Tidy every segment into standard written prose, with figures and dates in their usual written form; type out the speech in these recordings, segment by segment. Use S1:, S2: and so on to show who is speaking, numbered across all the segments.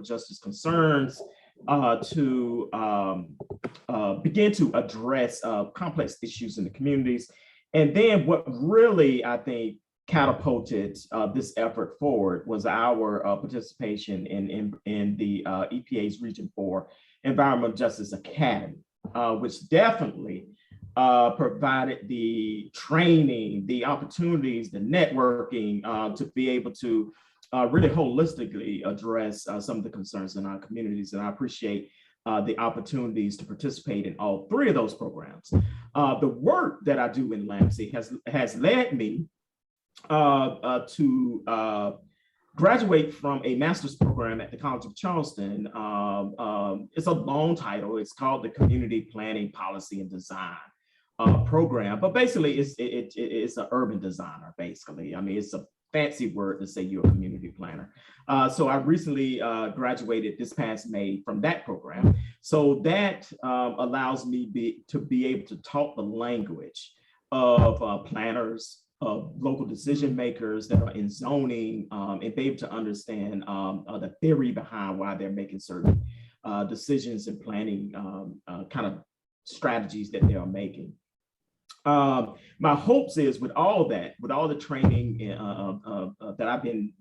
S1: environmental justice concerns to begin to address complex issues in the communities. And then what really, I think, catapulted this effort forward was our participation in the EPA's Region 4 Environmental Justice Academy, which definitely provided the training, the opportunities, the networking to be able to really holistically address some of the concerns in our communities. And I appreciate the opportunities to participate in all three of those programs. The work that I do in LAMC has led me to graduate from a master's program at the College of Charleston. It's a long title. It's called the Community Planning, Policy, and Design program. But basically, it's an urban designer, basically. I mean, it's a fancy word to say you're a community planner. So I recently graduated this past May from that program. So that allows me to be able to talk the language of planners, of local decision makers that are in zoning, and be able to understand the theory behind why they're making certain decisions and planning kind of strategies that they are making. My hopes is with all that, with all the training that I've been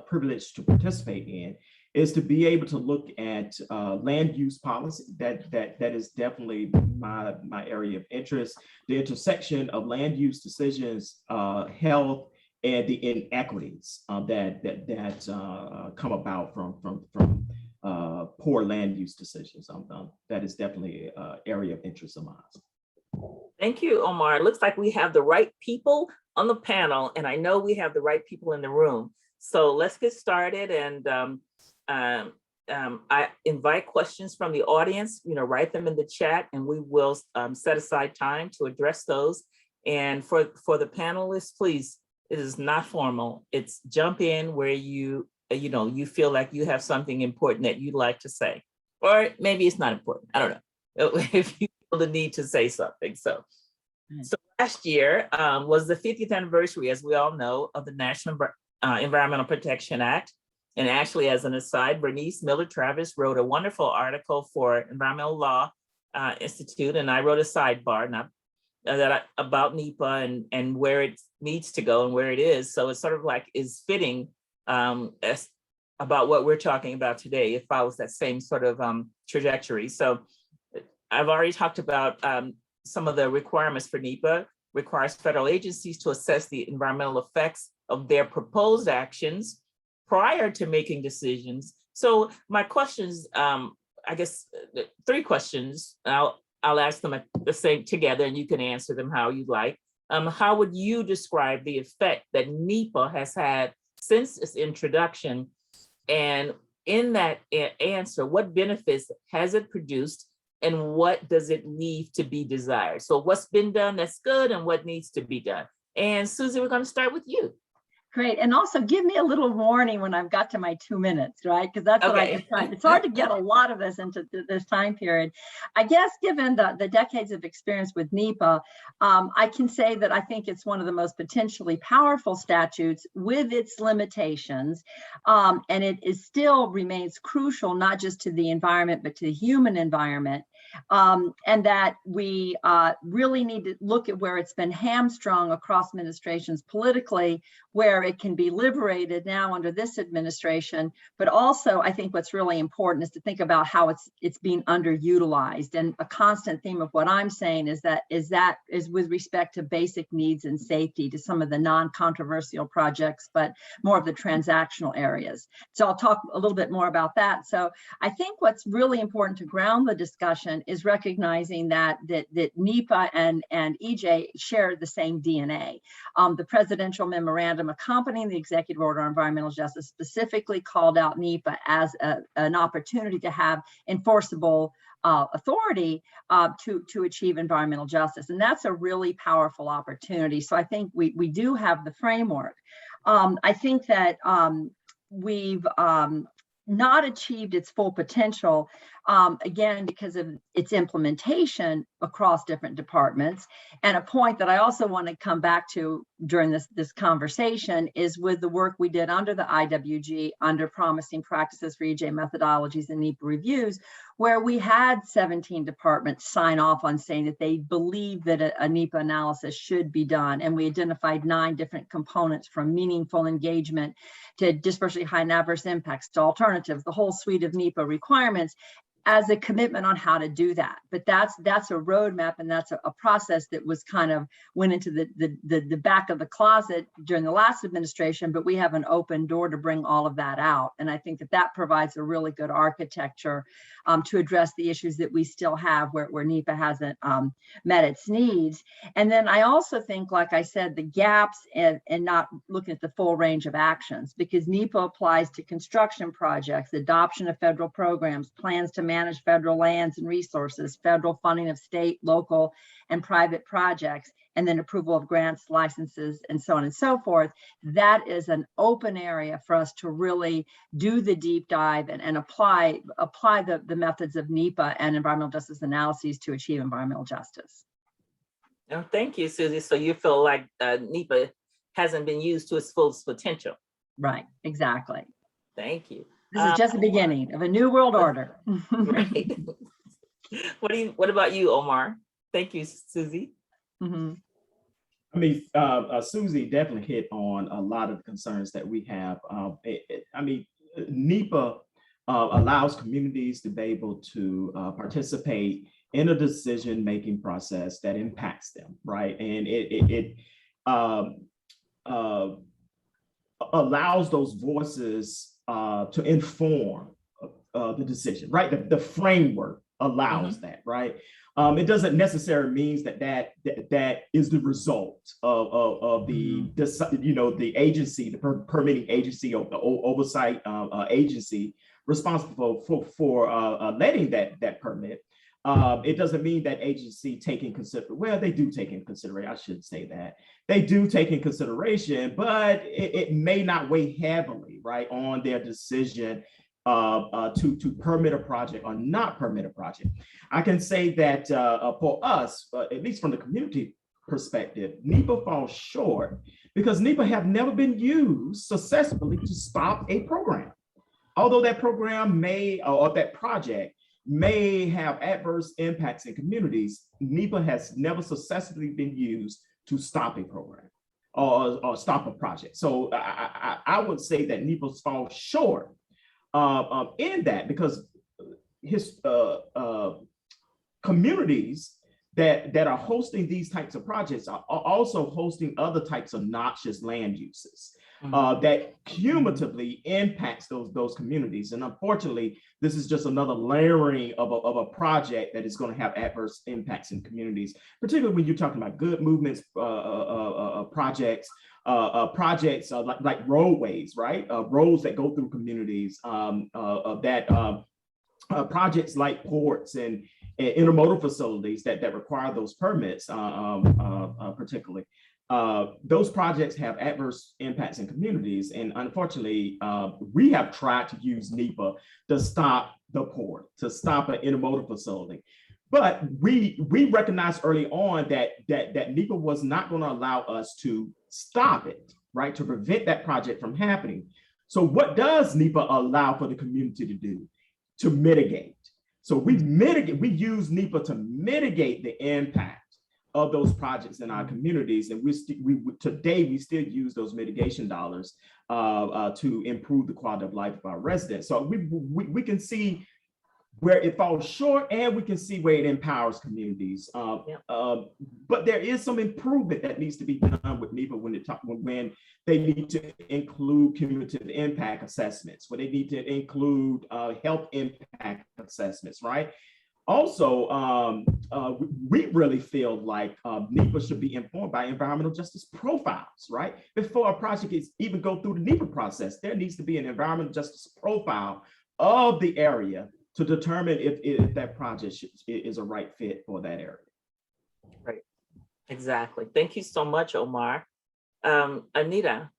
S1: privileged to participate in, is to be able to look at land use policy. That is definitely my area of interest. The intersection of land use decisions, health, and the inequities that come about from poor land use decisions. That is definitely an area of interest of mine.
S2: Thank you, Omar. It looks like we have the right people on the panel, and I know we have the right people in the room. So let's get started. And I invite questions from the audience, write them in the chat, and we will set aside time to address those. And for the panelists, please, it is not formal. It's jump in where you feel like you have something important that you'd like to say, or maybe it's not important. I don't know if you feel the need to say something. So last year was the 50th anniversary, as we all know, of the National Environmental Protection Act. And actually, as an aside, Bernice Miller-Travis wrote a wonderful article for Environmental Law Institute, and I wrote a sidebar about NEPA and where it needs to go and where it is. So it's sort of like is fitting as about what we're talking about today. It follows that same sort of trajectory. So I've already talked about some of the requirements for NEPA. Requires federal agencies to assess the environmental effects of their proposed actions prior to making decisions. So my questions, I guess, three questions. I'll ask them at the same together, and you can answer them how you like. How would you describe the effect that NEPA has had since its introduction? And in that answer, what benefits has it produced, and what does it leave to be desired? So what's been done that's good, and what needs to be done? And Suzi, we're going to start with you.
S3: Great. And also give me a little warning when I've got to my 2 minutes, right? Because that's what I just tried. It's hard to get a lot of us into this time period. I guess given the decades of experience with NEPA, I can say that I think it's one of the most potentially powerful statutes with its limitations. And it still remains crucial, not just to the environment, but to the human environment. And that we really need to look at where it's been hamstrung across administrations politically, where it can be liberated now under this administration. But also, I think what's really important is to think about how it's being underutilized. And a constant theme of what I'm saying is with respect to basic needs and safety to some of the non-controversial projects, but more of the transactional areas. So I'll talk a little bit more about that. So I think what's really important to ground the discussion is recognizing that NEPA and EJ share the same DNA. The presidential memorandum accompanying the executive order on environmental justice specifically called out NEPA as an opportunity to have enforceable authority to achieve environmental justice. And that's a really powerful opportunity. So I think we do have the framework. I think that we've not achieved its full potential, again, because of its implementation across different departments. And a point that I also want to come back to during this conversation is with the work we did under the IWG, under Promising Practices for EJ Methodologies and NEPA Reviews, where we had 17 departments sign off on saying that they believe that a NEPA analysis should be done. And we identified 9 different components, from meaningful engagement to disproportionately high and adverse impacts to alternatives, the whole suite of NEPA requirements, as a commitment on how to do that. But that's a roadmap, and that's a process that was kind of went into the back of the closet during the last administration, but we have an open door to bring all of that out. And I think that provides a really good architecture to address the issues that we still have where NEPA hasn't met its needs. And then I also think, like I said, the gaps and not looking at the full range of actions, because NEPA applies to construction projects, adoption of federal programs, plans to manage federal lands and resources, federal funding of state, local, and private projects, and then approval of grants, licenses, and so on and so forth. That is an open area for us to really do the deep dive and apply the methods of NEPA and environmental justice analyses to achieve environmental justice.
S2: Oh, thank you, Suzi. So you feel like NEPA hasn't been used to its full potential.
S3: Right, exactly.
S2: Thank you.
S3: This is just the beginning of a new world order.
S2: Right. What about you, Omar? Thank you, Suzi.
S3: Mm-hmm.
S1: I mean, Suzi definitely hit on a lot of the concerns that we have. I mean, NEPA allows communities to be able to participate in a decision-making process that impacts them, right? And it allows those voices to inform the decision, right? The framework allows that, right? It doesn't necessarily mean that is the result of the the agency, the permitting agency, or the oversight agency responsible for letting that permit. It doesn't mean that agency taking consideration. Well, they do take in consideration. I should say that they do take in consideration, but it may not weigh heavily, right, on their decision to permit a project or not permit a project. I can say that for us, at least from the community perspective, NEPA falls short because NEPA have never been used successfully to stop a program. Although that program may, or that project may have adverse impacts in communities, NEPA has never successfully been used to stop a program or stop a project. So I would say that NEPA falls short in that, because his communities that are hosting these types of projects are also hosting other types of noxious land uses that cumulatively impacts those communities. And unfortunately, this is just another layering of a project that is going to have adverse impacts in communities, particularly when you're talking about good movements projects, projects like roadways, right? Roads that go through communities, projects like ports and intermodal facilities that require those permits, particularly. Those projects have adverse impacts in communities. And unfortunately, we have tried to use NEPA to stop the port, to stop an intermodal facility. But we recognized early on that NEPA was not going to allow us to stop it, right? To prevent that project from happening. So what does NEPA allow for the community to do? To mitigate. So we use NEPA to mitigate the impact of those projects in our communities. And today we still use those mitigation dollars to improve the quality of life of our residents. So we can see where it falls short, and we can see where it empowers communities. But there is some improvement that needs to be done with NEPA when they need to include cumulative impact assessments, when they need to include health impact assessments, right? Also, we really feel like NEPA should be informed by environmental justice profiles, right? Before a project is even go through the NEPA process, there needs to be an environmental justice profile of the area to determine if that project is a right fit for that area.
S2: Right, exactly. Thank you so much, Omar. Anita,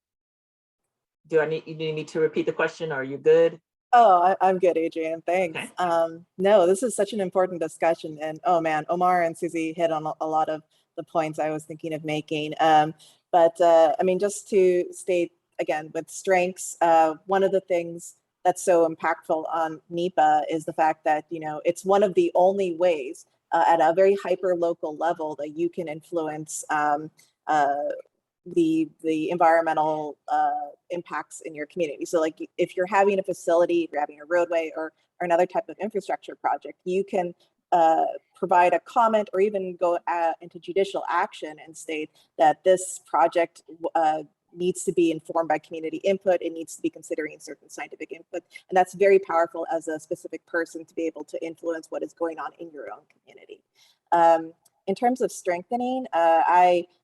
S2: you need me to repeat the question, or are you good?
S4: Oh, I'm good, Adrienne. Thanks.
S2: Okay.
S4: No, this is such an important discussion. And oh man, Omar and Suzi hit on a lot of the points I was thinking of making. I mean, just to state again, with strengths, one of the things that's so impactful on NEPA is the fact that, you know, it's one of the only ways at a very hyper local level that you can influence the environmental impacts in your community. So like if you're having a facility, if you're having a roadway or another type of infrastructure project, you can provide a comment or even go into judicial action and state that this project needs to be informed by community input. It needs to be considering certain scientific input. And that's very powerful as a specific person to be able to influence what is going on in your own community. In terms of strengthening,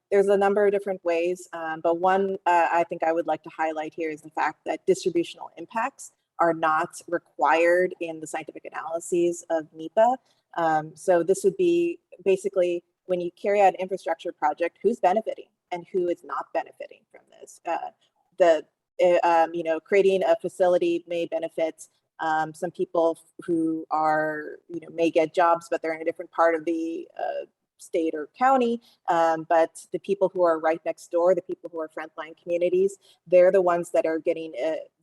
S4: there's a number of different ways, but one I think I would like to highlight here is the fact that distributional impacts are not required in the scientific analyses of NEPA. So this would be basically when you carry out an infrastructure project, who's benefiting and who is not benefiting from this. You know, creating a facility may benefit some people who are, you know, may get jobs, but they're in a different part of the state or county, but the people who are right next door, the people who are frontline communities, they're the ones that are getting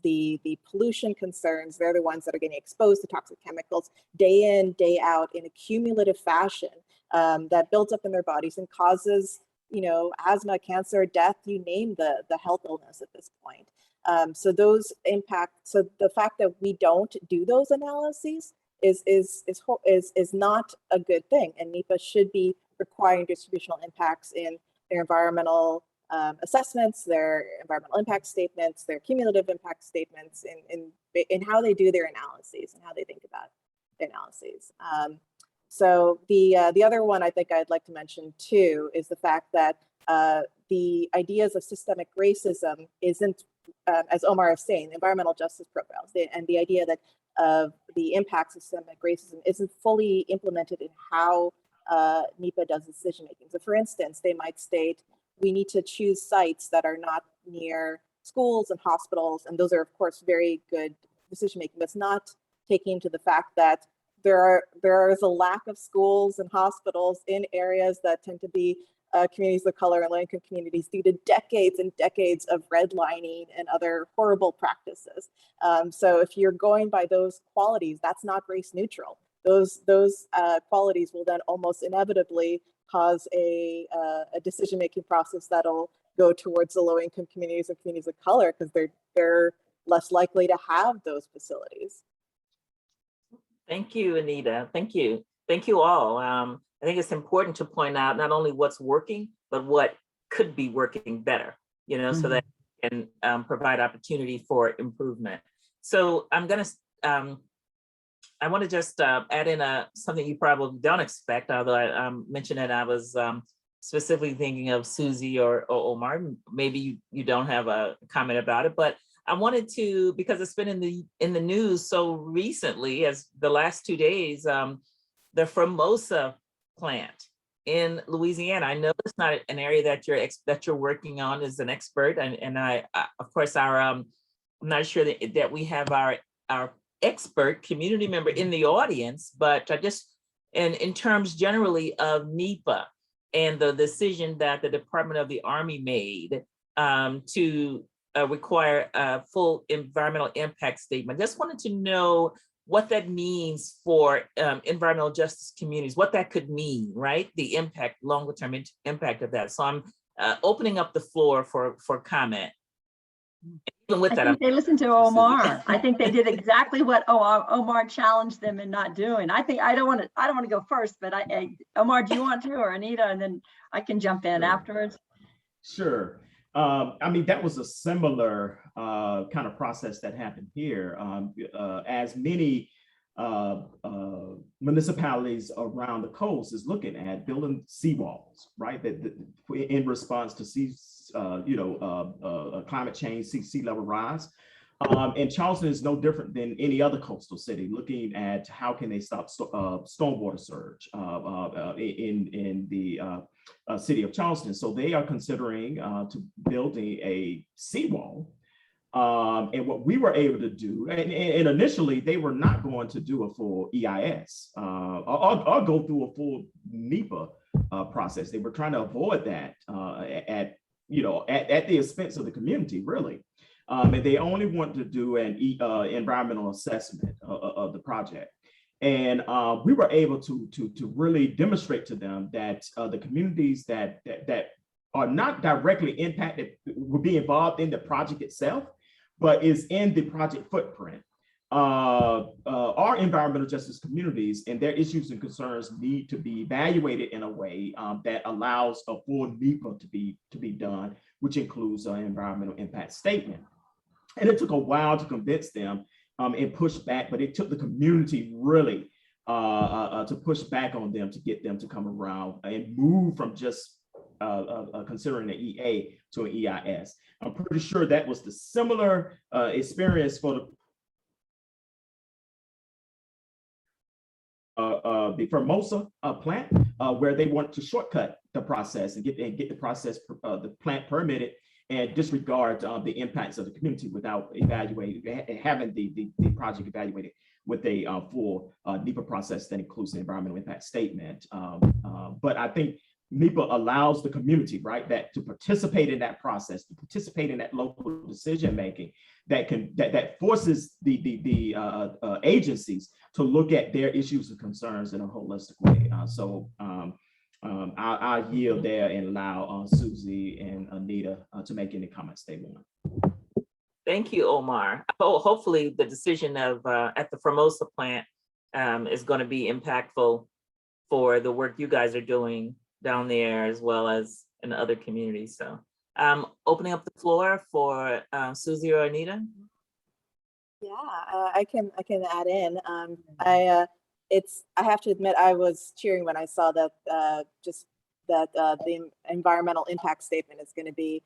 S4: the pollution concerns. They're the ones that are getting exposed to toxic chemicals day in, day out in a cumulative fashion that builds up in their bodies and causes, you know, asthma, cancer, death, you name the health illness at this point. So those impact, so the fact that we don't do those analyses is not a good thing, and NEPA should be requiring distributional impacts in their environmental assessments, their environmental impact statements, their cumulative impact statements, in how they do their analyses and how they think about their analyses. So the other one I think I'd like to mention too is the fact that the ideas of systemic racism isn't, as Omar is saying, environmental justice profiles, and the idea that the impacts of systemic racism isn't fully implemented in how NEPA does decision making. So for instance, they might state, we need to choose sites that are not near schools and hospitals, and those are of course very good decision making, but it's not taking into the fact that there is a lack of schools and hospitals in areas that tend to be communities of color and low-income communities due to decades and decades of redlining and other horrible practices. So if you're going by those qualities, that's not race neutral. Those qualities will then almost inevitably cause a decision-making process that'll go towards the low-income communities and communities of color because they're less likely to have those facilities.
S2: Thank you, Anita. Thank you. Thank you all. I think it's important to point out not only what's working, but what could be working better, you know, so that we can provide opportunity for improvement. So I'm going to, I want to just add in something you probably don't expect, although I mentioned that I was specifically thinking of Suzi or Omar. Maybe you don't have a comment about it, but I wanted to, because it's been in the news so recently as the last 2 days, the Formosa plant in Louisiana. I know it's not an area that you're working on as an expert, and I of course I'm not sure that we have our expert community member in the audience, but I just in terms generally of NEPA and the decision that the Department of the Army made to require a full environmental impact statement. Just wanted to know what that means for environmental justice communities, what that could mean, right? The impact, longer term impact of that. So I'm opening up the floor for comment. Even with that,
S3: I think they listened to Omar. I think they did exactly what Omar challenged them in not doing. I don't want to go first, but Omar, do you want to, or Anita, and then I can jump in afterwards.
S1: Sure. I mean, that was a similar kind of process that happened here. As many municipalities around the coast is looking at building seawalls, right? That in response to climate change, sea level rise. And Charleston is no different than any other coastal city, looking at how can they stop stormwater surge in the city of Charleston. So they are considering to building a seawall And what we were able to do, and initially they were not going to do a full EIS or go through a full NEPA process. They were trying to avoid that at the expense of the community, really. And they only want to do an environmental assessment of the project. And we were able to really demonstrate to them that the communities that are not directly impacted will be involved in the project itself, but is in the project footprint, are environmental justice communities, and their issues and concerns need to be evaluated in a way that allows a full NEPA to be done, which includes an environmental impact statement. And it took a while to convince them and push back, but it took the community really to push back on them to get them to come around and move from just considering an EA to an EIS. I'm pretty sure that was the similar experience for the Formosa plant, where they wanted to shortcut the process and get the process, the plant permitted, and disregard the impacts of the community without having the project evaluated with a full NEPA process that includes the environmental impact statement. But I think NEPA allows the community, right, that to participate in that process, to participate in that local decision making, that forces the agencies to look at their issues and concerns in a holistic way. I'll yield there and allow Suzi and Anita to make any comments they want.
S2: Thank you, Omar. Hopefully the decision of at the Formosa plant is going to be impactful for the work you guys are doing down there, as well as in other communities. So opening up the floor for Suzi or Anita.
S4: Yeah, I can add in. I have to admit, I was cheering when I saw that the environmental impact statement is going to be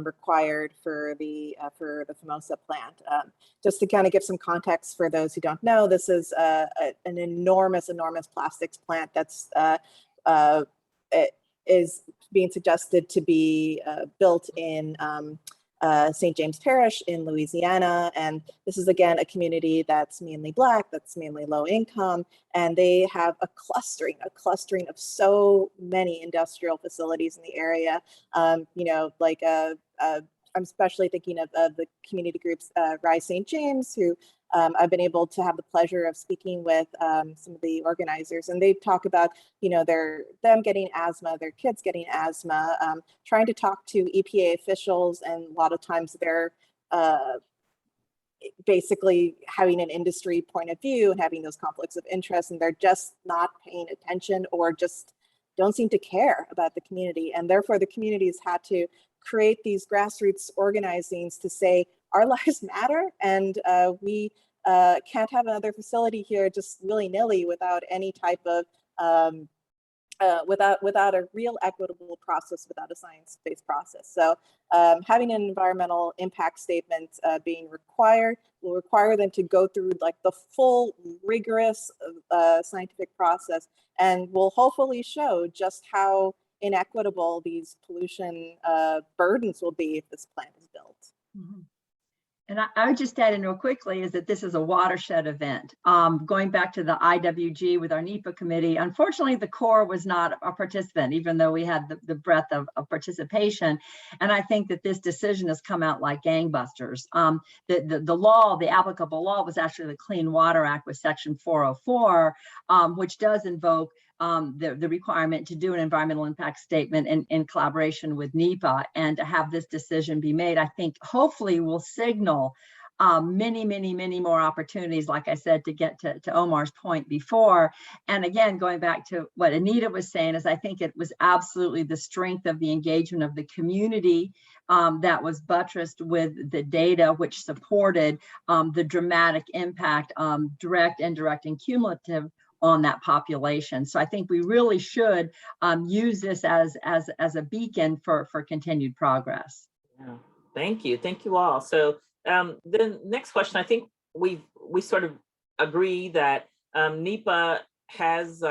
S4: required for the Formosa plant. Just to kind of give some context for those who don't know, this is an enormous plastics plant that's it is being suggested to be built in St. James Parish in Louisiana. And this is, again, a community that's mainly Black, that's mainly low income, and they have a clustering of so many industrial facilities in the area. I'm especially thinking of the community groups, Rise St. James, who I've been able to have the pleasure of speaking with some of the organizers, and they talk about, them getting asthma, their kids getting asthma, trying to talk to EPA officials, and a lot of times they're basically having an industry point of view and having those conflicts of interest, and they're just not paying attention or just don't seem to care about the community. And therefore the communities had to create these grassroots organizings to say, our lives matter, and we can't have another facility here just willy-nilly without any type of, without a real equitable process, without a science-based process. So having an environmental impact statement being required will require them to go through like the full rigorous scientific process, and will hopefully show just how inequitable these pollution burdens will be if this plant is built.
S3: Mm-hmm. And I would just add in real quickly is that this is a watershed event. Going back to the IWG with our NEPA committee, unfortunately, the Corps was not a participant, even though we had the breadth of participation. And I think that this decision has come out like gangbusters. The law, the applicable law, was actually the Clean Water Act with Section 404, which does invoke the requirement to do an environmental impact statement in collaboration with NEPA, and to have this decision be made, I think hopefully will signal many more opportunities, like I said, to get to Omar's point before. And again, going back to what Anita was saying, is I think it was absolutely the strength of the engagement of the community that was buttressed with the data, which supported the dramatic impact, direct, indirect, and cumulative, on that population. So I think we really should use this as a beacon for continued progress.
S2: Yeah. Thank you all. So the next question, I think we sort of agree that NEPA has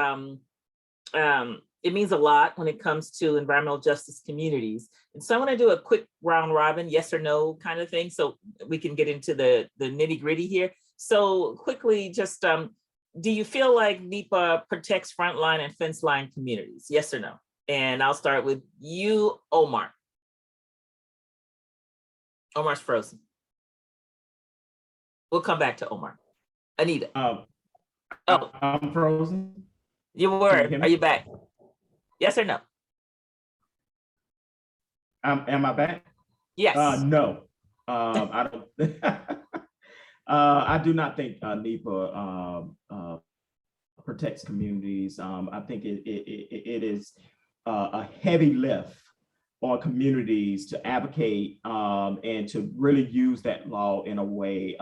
S2: it means a lot when it comes to environmental justice communities. And so I want to do a quick round robin, yes or no kind of thing, so we can get into the nitty gritty here. So quickly, just do you feel like NEPA protects frontline and fence line communities? Yes or no? And I'll start with you, Omar. Omar's frozen. We'll come back to Omar. Anita.
S1: I'm frozen.
S2: You were. Are you back? Yes or no?
S1: Am I back?
S2: Yes.
S1: No. I don't. I do not think NEPA protects communities. I think it is a heavy lift on communities to advocate and to really use that law in a way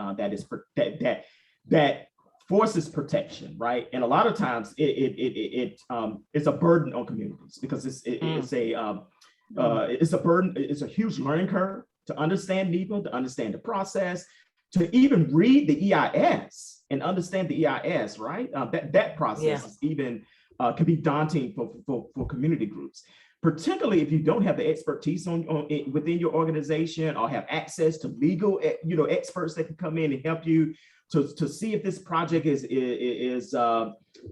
S1: that forces protection, right? And a lot of times it's a burden on communities because it's a burden. It's a huge learning curve to understand NEPA, to understand the process, to even read the EIS and understand the EIS, right? That process is even can be daunting for community groups, particularly if you don't have the expertise within your organization or have access to legal, experts that can come in and help you to see if this project is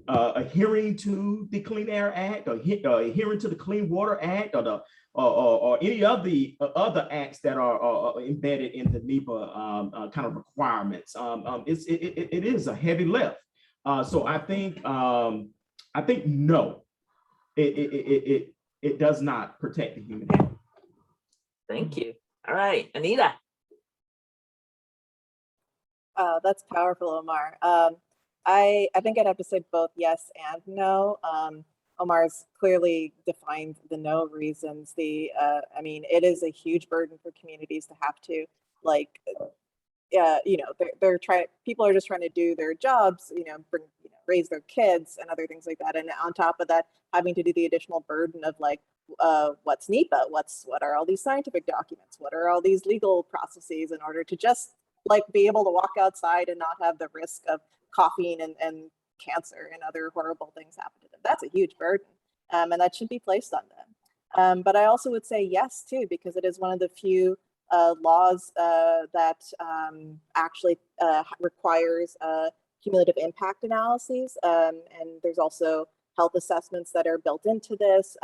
S1: adhering to the Clean Air Act or adhering to the Clean Water Act or any of the other acts that are embedded in the NEPA kind of requirements. It is a heavy lift. So I think no, it does not protect the human health.
S2: Thank you. All right, Anita.
S4: That's powerful, Omar. I think I'd have to say both yes and no. Omar's clearly defined the no reasons. I mean, it is a huge burden for communities to have to they're trying. People are just trying to do their jobs, raise their kids and other things like that. And on top of that, having to do the additional burden of what's NEPA? What are all these scientific documents? What are all these legal processes in order to just be able to walk outside and not have the risk of coughing and cancer and other horrible things happen to them? That's a huge burden, and that should be placed on them. But I also would say yes too, because it is one of the few laws that actually requires cumulative impact analyses, and there's also health assessments that are built into this.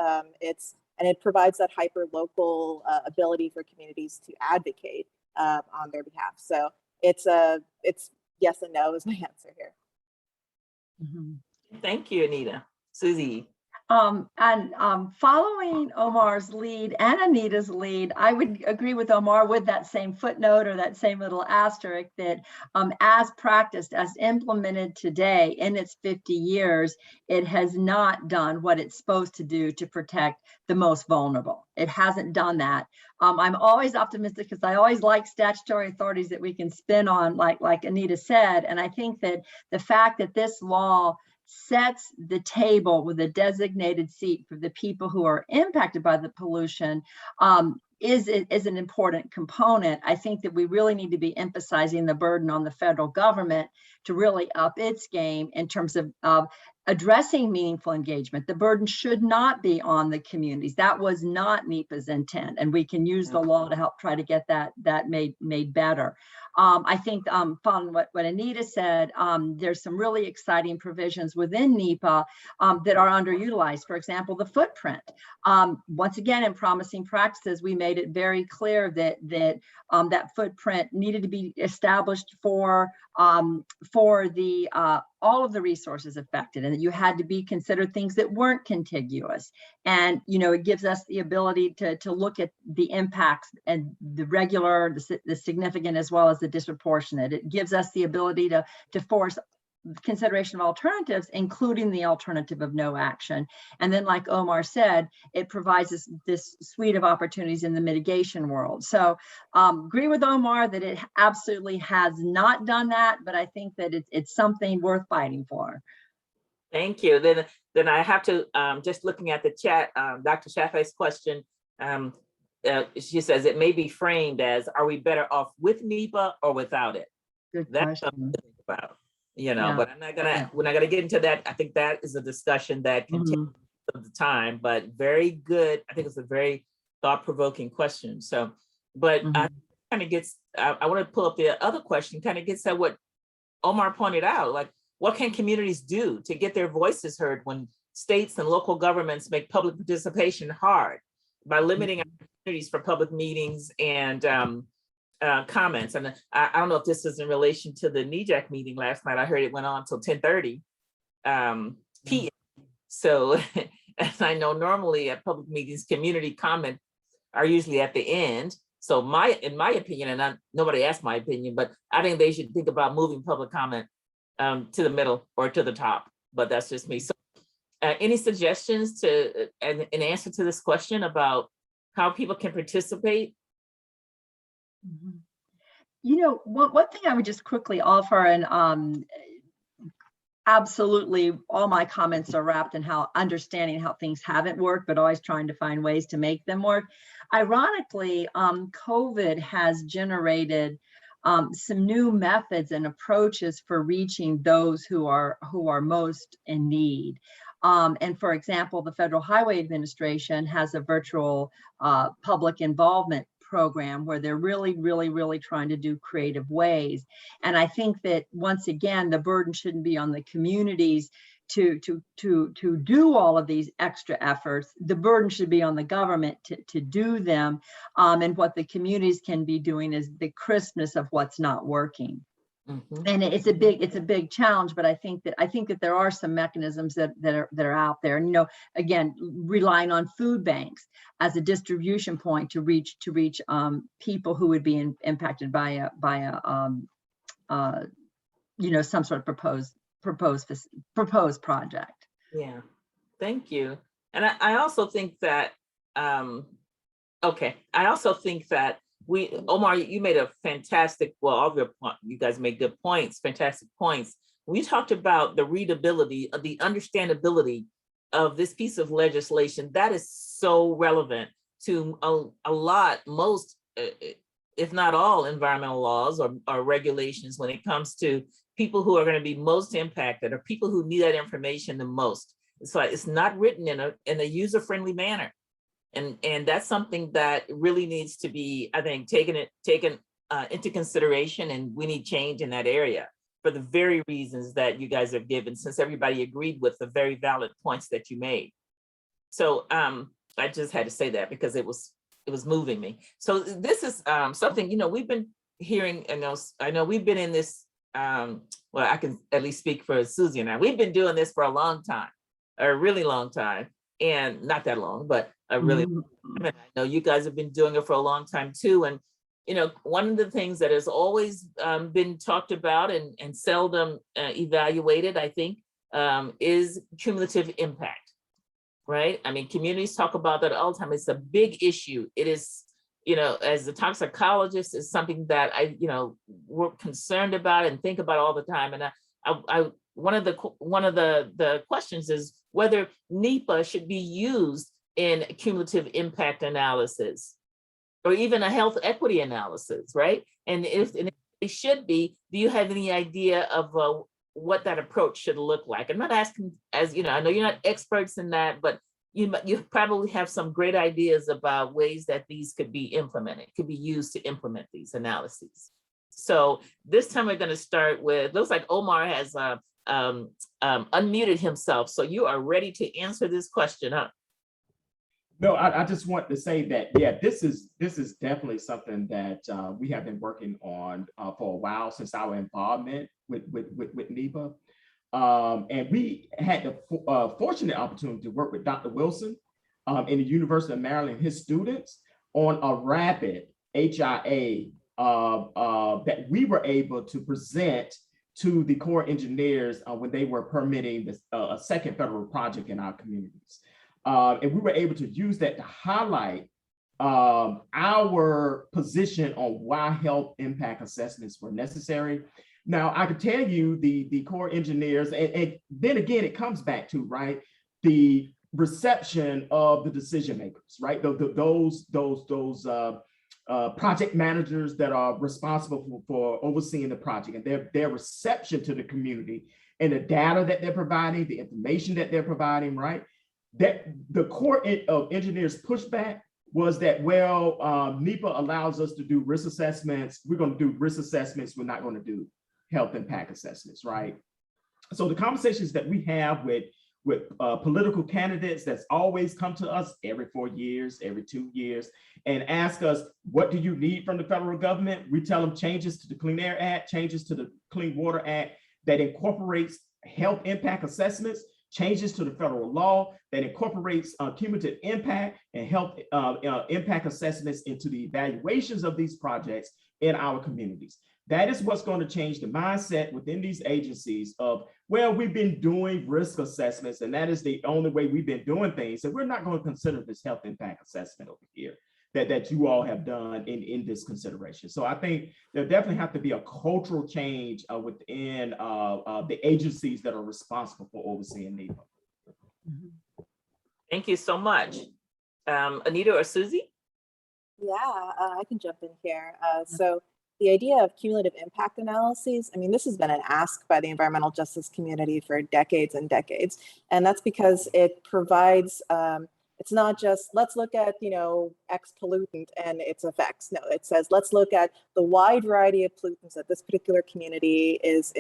S4: It provides that hyper local ability for communities to advocate on their behalf. So it's yes and no is my answer here.
S3: Mm-hmm.
S2: Thank you, Anita. Suzi.
S3: Following Omar's lead and Anita's lead, I would agree with Omar with that same footnote or that same little asterisk that as practiced, as implemented today in its 50 years, it has not done what it's supposed to do to protect the most vulnerable. It hasn't done that. I'm always optimistic because I always like statutory authorities that we can spin on, like Anita said. And I think that the fact that this law sets the table with a designated seat for the people who are impacted by the pollution is an important component. I think that we really need to be emphasizing the burden on the federal government to really up its game in terms of addressing meaningful engagement. The burden should not be on the communities. That was not NEPA's intent, and we can use the law to help try to get that made better. I think following what Anita said, there's some really exciting provisions within NEPA that are underutilized. For example, the footprint. Once again, in promising practices, we made it very clear that footprint needed to be established for the all of the resources affected, and that you had to be considered things that weren't contiguous. And it gives us the ability to look at the impacts and the regular, the significant, as well as the disproportionate. It gives us the ability to force consideration of alternatives, including the alternative of no action. And then, like Omar said, it provides this suite of opportunities in the mitigation world. So agree with Omar that it absolutely has not done that, but I think that it's something worth fighting for.
S2: Thank you. Then I have to, just looking at the chat, Dr. Shafe's question, she says it may be framed as, are we better off with NEPA or without it?
S3: Good
S2: That's
S3: question.
S2: something to think about.
S3: Yeah.
S2: But we're not gonna get into that. I think that is a discussion that continues for of the time, but very good. I think it's a very thought-provoking question. So, but I kind of gets, I want to pull up the other question, kind of gets at what Omar pointed out, like, what can communities do to get their voices heard when states and local governments make public participation hard by limiting opportunities for public meetings and comments? And I don't know if this is in relation to the NEJAC meeting last night. I heard it went on till 10:30 p.m. So, as I know, normally at public meetings, community comment are usually at the end. So in my opinion, and nobody asked my opinion, but I think they should think about moving public comment to the middle or to the top, but that's just me. So any suggestions to an answer to this question about how people can participate?
S3: You know, one thing I would just quickly offer, and absolutely all my comments are wrapped in how understanding how things haven't worked, but always trying to find ways to make them work. Ironically, COVID has generated some new methods and approaches for reaching those who are most in need. And for example, the Federal Highway Administration has a virtual public involvement program where they're really trying to do creative ways. And I think that once again, the burden shouldn't be on the communities to do all of these extra efforts. The burden should be on the government to do them. And what the communities can be doing is the crispness of what's not working. And it's a big challenge, but I think that there are some mechanisms that are out there. And, you know, again, relying on food banks as a distribution point to reach people who would be impacted by you know, some sort of proposed project.
S2: Yeah, thank you. And I also think that I also think that Omar, you made a fantastic, well, all of you guys made good points, fantastic points. We talked about the readability, of the understandability of this piece of legislation. That is so relevant to most, if not all, environmental laws or regulations when it comes to people who are going to be most impacted or people who need that information the most. So it's not written in a user-friendly manner. And that's something that really needs to be, I think, taken into consideration, and we need change in that area for the very reasons that you guys have given, since everybody agreed with the very valid points that you made. So I just had to say that because it was moving me. So this is something, you know, we've been hearing, and I know we've been in this, well, I can at least speak for Suzi and I, we've been doing this for a long time, a really long time. And not that long, but I really, I know you guys have been doing it for a long time too. And, you know, one of the things that has always been talked about and seldom evaluated, I think, is cumulative impact, right? I mean, communities talk about that all the time. It's a big issue. It is, you know, as a toxicologist, is something that we're concerned about and think about all the time. And one of the questions is whether NEPA should be used in cumulative impact analysis or even a health equity analysis, right? And if it should be, do you have any idea of what that approach should look like? I'm not asking, as you know, I know you're not experts in that, but you probably have some great ideas about ways that these could be implemented, could be used to implement these analyses. So this time we're going to start with, looks like Omar has unmuted himself. So you are ready to answer this question, huh?
S1: No, I just want to say that, yeah, this is definitely something that we have been working on for a while, since our involvement with NEPA. And we had the fortunate opportunity to work with Dr. Wilson in the University of Maryland, his students, on a rapid HIA that we were able to present to the Corps engineers when they were permitting a second federal project in our communities. And we were able to use that to highlight our position on why health impact assessments were necessary. Now, I can tell you the Corps engineers, and then again, it comes back to, right, the reception of the decision makers, right? Those project managers that are responsible for overseeing the project, and their reception to the community and the data that they're providing, the information that they're providing, right? that the Corps of Engineers pushback was that, well, NEPA allows us to do risk assessments. We're going to do risk assessments. We're not going to do health impact assessments, right? So the conversations that we have with political candidates that's always come to us every 4 years, every 2 years, and ask us, what do you need from the federal government? We tell them changes to the Clean Air Act, changes to the Clean Water Act that incorporates health impact assessments, changes to the federal law that incorporates cumulative impact and health impact assessments into the evaluations of these projects in our communities. That is what's going to change the mindset within these agencies of, well, we've been doing risk assessments and that is the only way we've been doing things. And we're not going to consider this health impact assessment over here that you all have done in this consideration. So I think there definitely have to be a cultural change within the agencies that are responsible for overseeing NEPA.
S2: Thank you so much. Anita or Suzi?
S4: Yeah, I can jump in here. So the idea of cumulative impact analyses, I mean, this has been an ask by the environmental justice community for decades and decades. And that's because it provides, it's not just, let's look at, X pollutant and its effects. No, it says, let's look at the wide variety of pollutants that this particular community is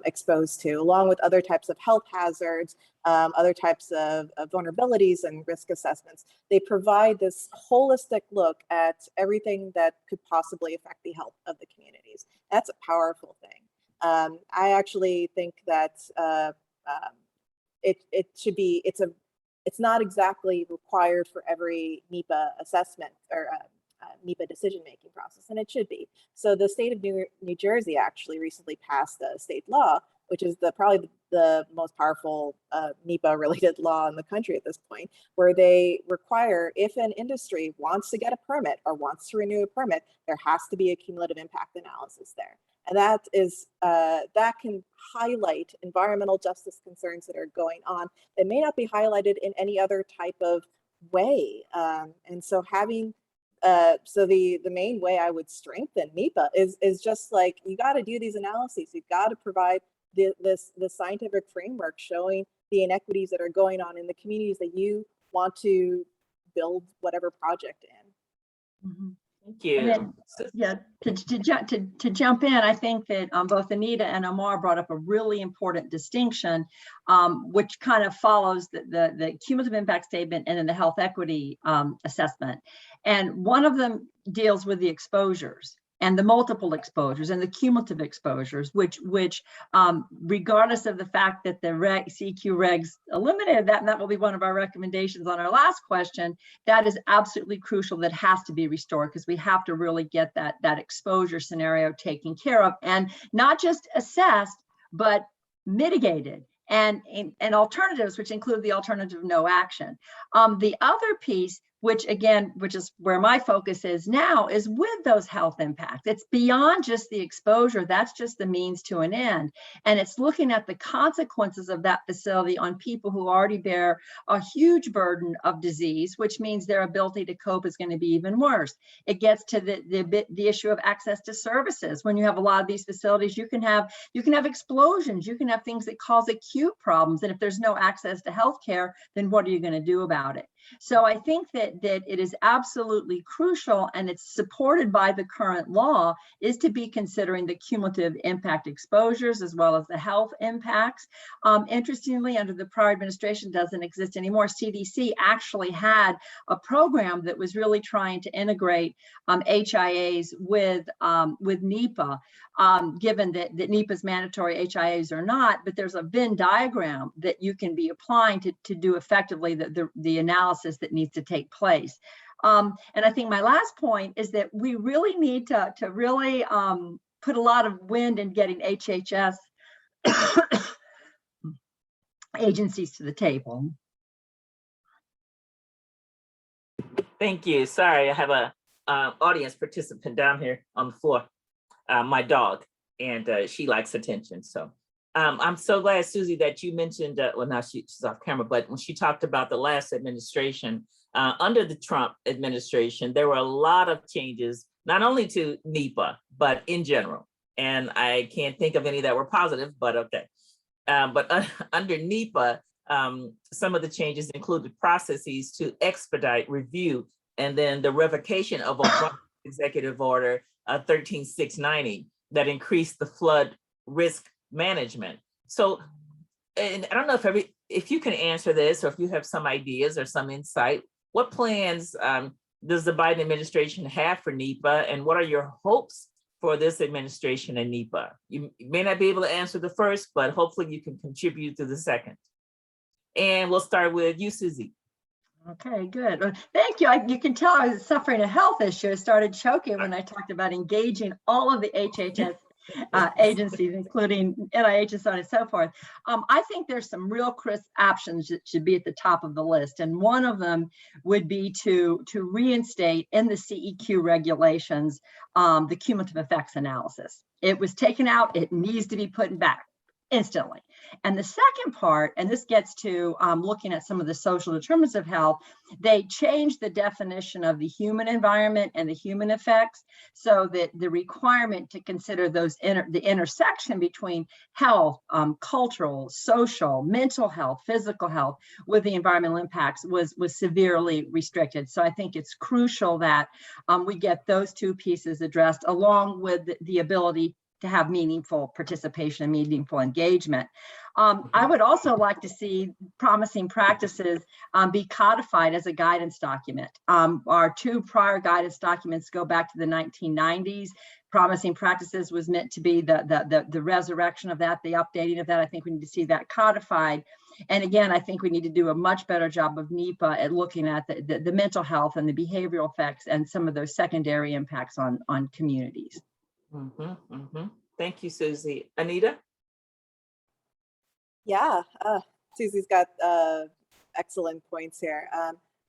S4: exposed to, along with other types of health hazards, other types of vulnerabilities and risk assessments. They provide this holistic look at everything that could possibly affect the health of the communities. That's a powerful thing. I actually think that it should be, it's not exactly required for every NEPA assessment or NEPA decision-making process, and it should be. So the state of New Jersey actually recently passed a state law, which is probably the most powerful NEPA-related law in the country at this point, where they require, if an industry wants to get a permit or wants to renew a permit, there has to be a cumulative impact analysis there. And that can highlight environmental justice concerns that are going on that may not be highlighted in any other type of way. And so having so the main way I would strengthen NEPA is just like, you got to do these analyses. You've got to provide the scientific framework showing the inequities that are going on in the communities that you want to build whatever project in.
S3: Mm-hmm.
S2: Thank you.
S3: Then, yeah, to jump in, I think that both Anita and Omar brought up a really important distinction, which kind of follows the cumulative impact statement and then the health equity assessment. And one of them deals with the exposures and the multiple exposures and the cumulative exposures, which regardless of the fact that the CQ regs eliminated that, and that will be one of our recommendations on our last question, that is absolutely crucial. That has to be restored because we have to really get that exposure scenario taken care of, and not just assessed, but mitigated. And alternatives, which include the alternative no action. The other piece, which is where my focus is now, is with those health impacts. It's beyond just the exposure. That's just the means to an end. And it's looking at the consequences of that facility on people who already bear a huge burden of disease, which means their ability to cope is going to be even worse. It gets to the issue of access to services. When you have a lot of these facilities, you can have explosions, you can have things that cause acute problems. And if there's no access to healthcare, then what are you going to do about it? So I think that it is absolutely crucial, and it's supported by the current law, is to be considering the cumulative impact exposures as well as the health impacts. Interestingly, under the prior administration, doesn't exist anymore. CDC actually had a program that was really trying to integrate HIAs with NEPA, given that NEPA is mandatory, HIAs are not, but there's a Venn diagram that you can be applying to do effectively the analysis that needs to take place. And I think my last point is that we really need to really put a lot of wind in getting HHS agencies to the table.
S2: Thank you. Sorry, I have a audience participant down here on the floor, my dog, and she likes attention. So I'm so glad, Suzi, that you mentioned, well, now she's off camera, but when she talked about the last administration, under the Trump administration, there were a lot of changes, not only to NEPA, but in general. And I can't think of any that were positive, but okay. But under NEPA, some of the changes included processes to expedite review and then the revocation of a executive order 13690 that increased the flood risk management. So, and I don't know if you can answer this, or if you have some ideas or some insight, what plans does the Biden administration have for NEPA, and what are your hopes for this administration and NEPA? You may not be able to answer the first, but hopefully you can contribute to the second. And we'll start with you, Suzi.
S3: Okay, good. Thank you. You can tell I was suffering a health issue. I started choking when I talked about engaging all of the HHS agencies, including NIH and so on and so forth. I think there's some real crisp options that should be at the top of the list. And one of them would be to reinstate in the CEQ regulations, the cumulative effects analysis. It was taken out. It needs to be put back instantly. And the second part, and this gets to looking at some of the social determinants of health, they changed the definition of the human environment and the human effects, so that the requirement to consider those the intersection between health, cultural, social, mental health, physical health with the environmental impacts was severely restricted. So I think it's crucial that we get those two pieces addressed, along with the ability to have meaningful participation and meaningful engagement. I would also like to see promising practices be codified as a guidance document. Our two prior guidance documents go back to the 1990s. Promising practices was meant to be the resurrection of that, the updating of that. I think we need to see that codified. And again, I think we need to do a much better job of NEPA at looking at the mental health and the behavioral effects and some of those secondary impacts on communities.
S2: Thank you, Suzi. Anita?
S4: Yeah, Suzi's got excellent points here.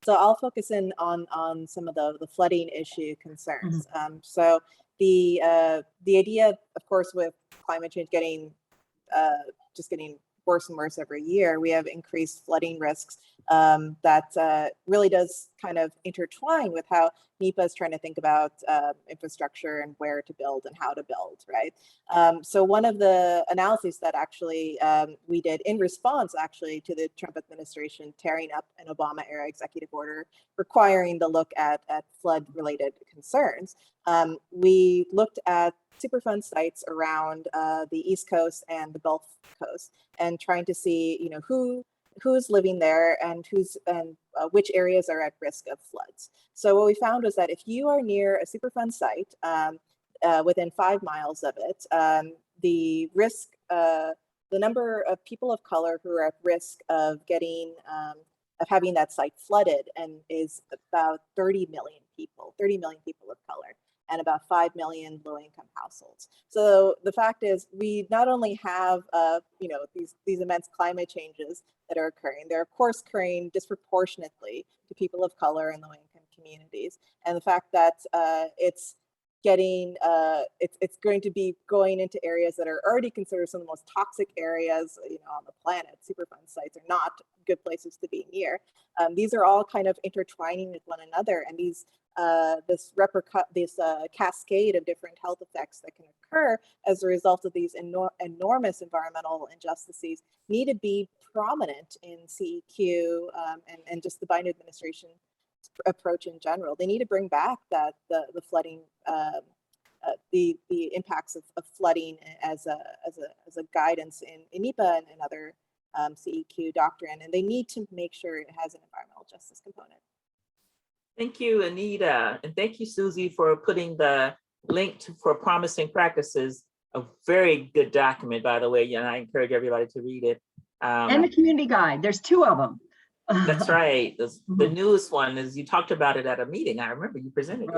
S4: So I'll focus in on some of the flooding issue concerns. So the idea, of course, with climate change getting worse and worse every year, we have increased flooding risks that really does kind of intertwine with how NEPA is trying to think about infrastructure and where to build and how to build, right? So one of the analyses that actually we did in response actually to the Trump administration tearing up an Obama era executive order requiring the look at flood related concerns, we looked at Superfund sites around the East Coast and the Gulf Coast, and trying to see, who's living there and which areas are at risk of floods. So what we found was that if you are near a Superfund site, within 5 miles of it, the risk, the number of people of color who are at risk of having that site flooded is about 30 million people of color, and about 5 million low-income households. So the fact is, we not only have these immense climate changes that are occurring, they're of course occurring disproportionately to people of color and low-income communities, and the fact that it's going to be going into areas that are already considered some of the most toxic areas on the planet. Superfund sites are not good places to be near. These are all kind of intertwining with one another, and this cascade of different health effects that can occur as a result of these enormous environmental injustices need to be prominent in CEQ and just the Biden administration approach in general. They need to bring back the flooding, the impacts of flooding as a guidance in NEPA and other CEQ doctrine, and they need to make sure it has an environmental justice component.
S2: Thank you, Anita, and thank you, Suzi, for putting the link for promising practices. A very good document, by the way, and I encourage everybody to read it.
S3: And the community guide. There's 2 of them.
S2: That's right. The newest one is, you talked about it at a meeting. I remember you presented it.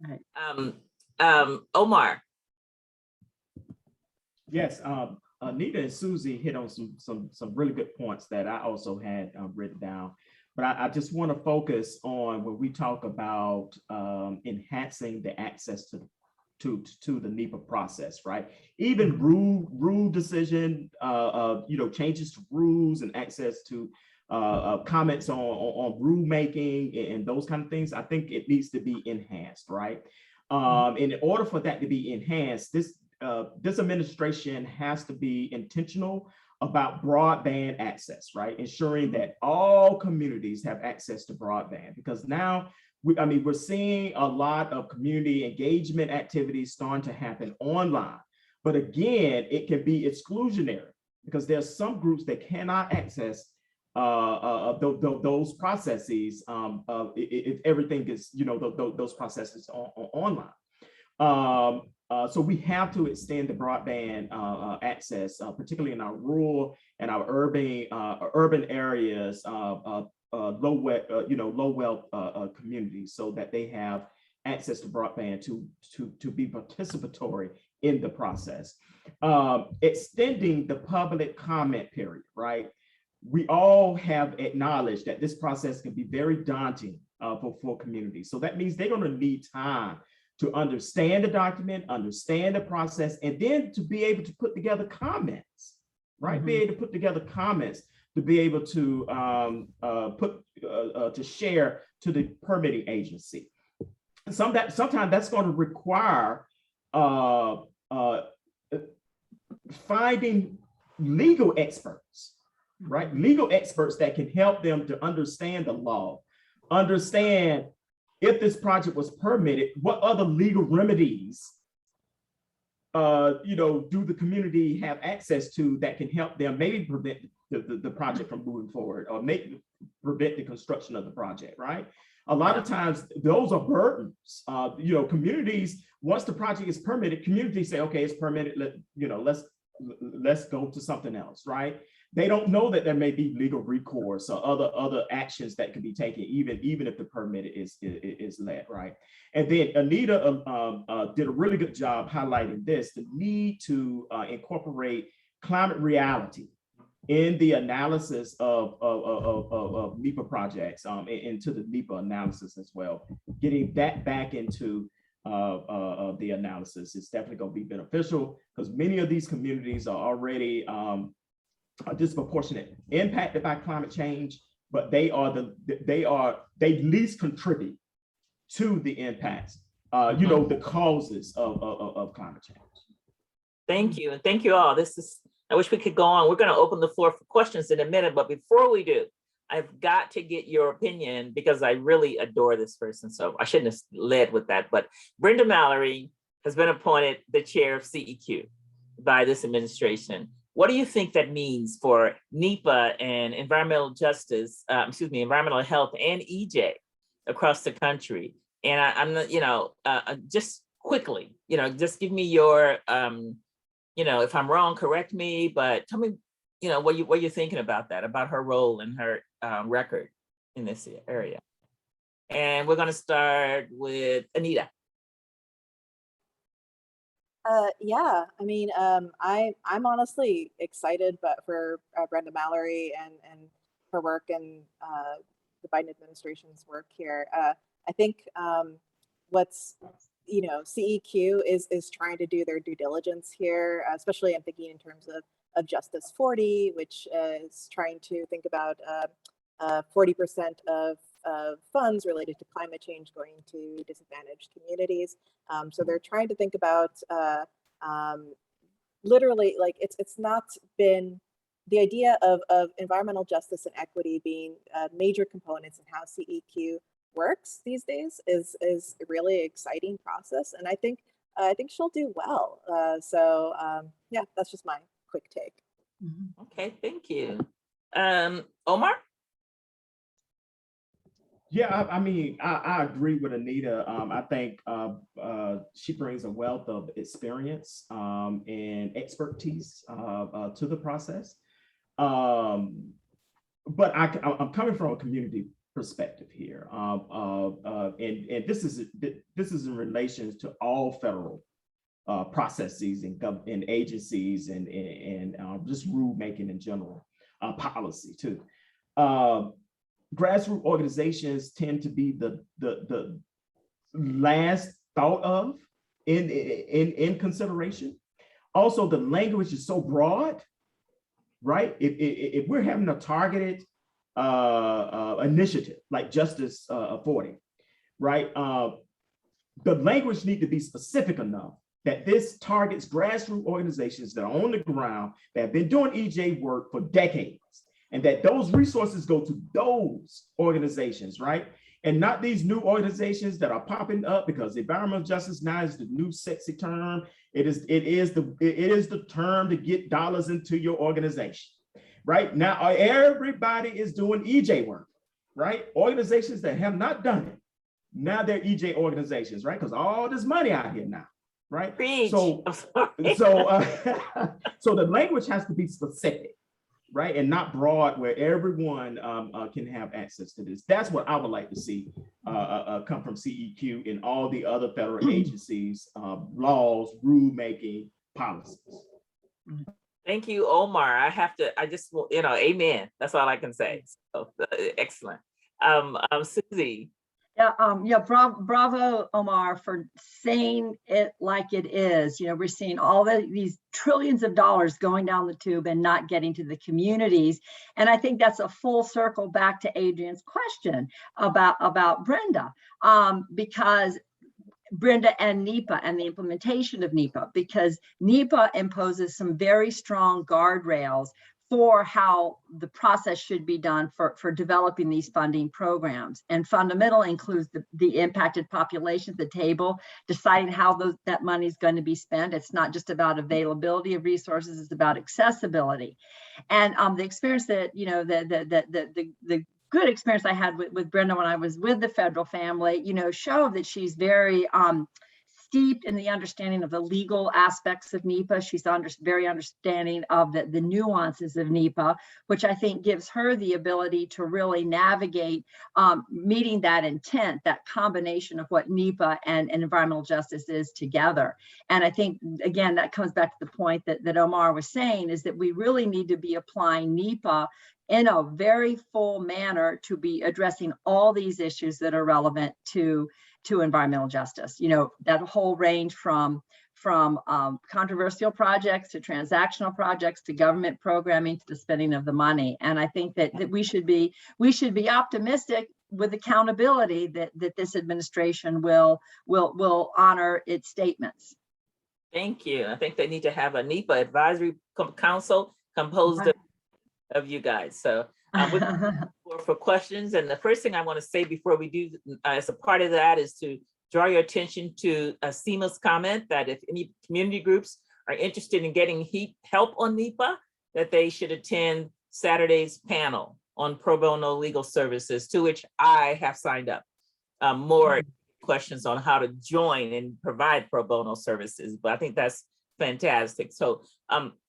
S3: Right.
S2: Omar.
S1: Yes, Anita and Suzi hit on some really good points that I also had written down. But I just want to focus on when we talk about enhancing the access to the NEPA process, right? Even rule decision, changes to rules and access to comments on rulemaking and those kind of things. I think it needs to be enhanced, right? And in order for that to be enhanced, this administration has to be intentional about broadband access, right? Ensuring that all communities have access to broadband, because now we're seeing a lot of community engagement activities starting to happen online. But again, it can be exclusionary because there's some groups that cannot access those processes if everything is, those processes online. So we have to extend the broadband access, particularly in our rural and our urban areas, low wealth communities, so that they have access to broadband to be participatory in the process. Extending the public comment period, right? We all have acknowledged that this process can be very daunting for communities. So that means they're going to need time to understand the document, understand the process, and then to be able to put together comments, right? Be able to put together comments to be able to to share to the permitting agency. Sometimes that's going to require finding legal experts, right? Legal experts that can help them to understand the law, understand if this project was permitted, what other legal remedies do the community have access to that can help them maybe prevent the project from moving forward, or prevent the construction of the project, right? A lot of times those are burdens. Communities, once the project is permitted, communities say, okay, it's permitted, let's go to something else, right? They don't know that there may be legal recourse or other actions that can be taken, even if the permit is let, right? And then Anita did a really good job highlighting this, the need to incorporate climate reality in the analysis of NEPA projects, into the NEPA analysis as well. Getting that back into the analysis is definitely going to be beneficial, because many of these communities are already disproportionate impacted by climate change, but they least contribute to the impacts, the causes of climate change.
S2: Thank you, and thank you all. I wish we could go on. We're going to open the floor for questions in a minute, but before we do, I've got to get your opinion, because I really adore this person. So I shouldn't have led with that, but Brenda Mallory has been appointed the chair of CEQ by this administration. What do you think that means for NEPA and environmental justice, environmental health and EJ across the country? And I'm just quickly, just give me your, if I'm wrong, correct me, but tell me, what you're thinking about that, about her role and her record in this area. And we're going to start with Anita.
S4: I'm honestly excited, but for Brenda Mallory and her work and the Biden administration's work here. I think what's CEQ is trying to do their due diligence here, especially I'm thinking in terms of Justice 40, which is trying to think about 40% of funds related to climate change going to disadvantaged communities. So they're trying to think about literally, like it's not been the idea of environmental justice and equity being major components in how CEQ works these days is a really exciting process, and I think she'll do well. Yeah, that's just my quick take.
S2: Okay, thank you. Omar?
S1: Yeah, I agree with Anita. I think she brings a wealth of experience and expertise to the process. But I'm coming from a community perspective here, and this is in relation to all federal processes and agencies and just rulemaking in general, policy too. Grassroots organizations tend to be the last thought of in consideration. Also, the language is so broad, right? If we're having a targeted initiative like Justice 40, right? The language need to be specific enough that this targets grassroots organizations that are on the ground, that have been doing EJ work for decades, and that those resources go to those organizations, right? And not these new organizations that are popping up, because environmental justice now is the new sexy term. It is the term to get dollars into your organization. Right now, everybody is doing EJ work, right? Organizations that have not done it, now they're EJ organizations, right? Because all this money out here now, right?
S2: Preach.
S1: So the language has to be specific, right? And not broad, where everyone can have access to this. That's what I would like to see come from CEQ and all the other federal agencies, laws, rulemaking, policies.
S2: Thank you, Omar. I just, amen. That's all I can say. So, excellent. Suzi.
S3: Bravo, Omar, for saying it like it is. We're seeing all these trillions of dollars going down the tube and not getting to the communities. And I think that's a full circle back to Adrienne's question about Brenda, because Brenda and NEPA and the implementation of NEPA, because NEPA imposes some very strong guardrails for how the process should be done for developing these funding programs. And fundamental includes the impacted population at the table, deciding how that money is going to be spent. It's not just about availability of resources, it's about accessibility. And the experience that, the good experience I had with Brenda when I was with the federal family, showed that she's very steeped in the understanding of the legal aspects of NEPA. She's very understanding of the nuances of NEPA, which I think gives her the ability to really navigate meeting that intent, that combination of what NEPA and environmental justice is together. And I think, again, that comes back to the point that Omar was saying, is that we really need to be applying NEPA in a very full manner to be addressing all these issues that are relevant to environmental justice. That whole range from controversial projects to transactional projects to government programming to the spending of the money. And I think that we should be optimistic with accountability that this administration will honor its statements.
S2: Thank you. I think they need to have a NEPA advisory council composed of you guys. So for questions. And the first thing I want to say before we do, as a part of that, is to draw your attention to a seamless comment that if any community groups are interested in getting help on NEPA, that they should attend Saturday's panel on pro bono legal services, to which I have signed up. More questions on how to join and provide pro bono services, but I think that's fantastic. So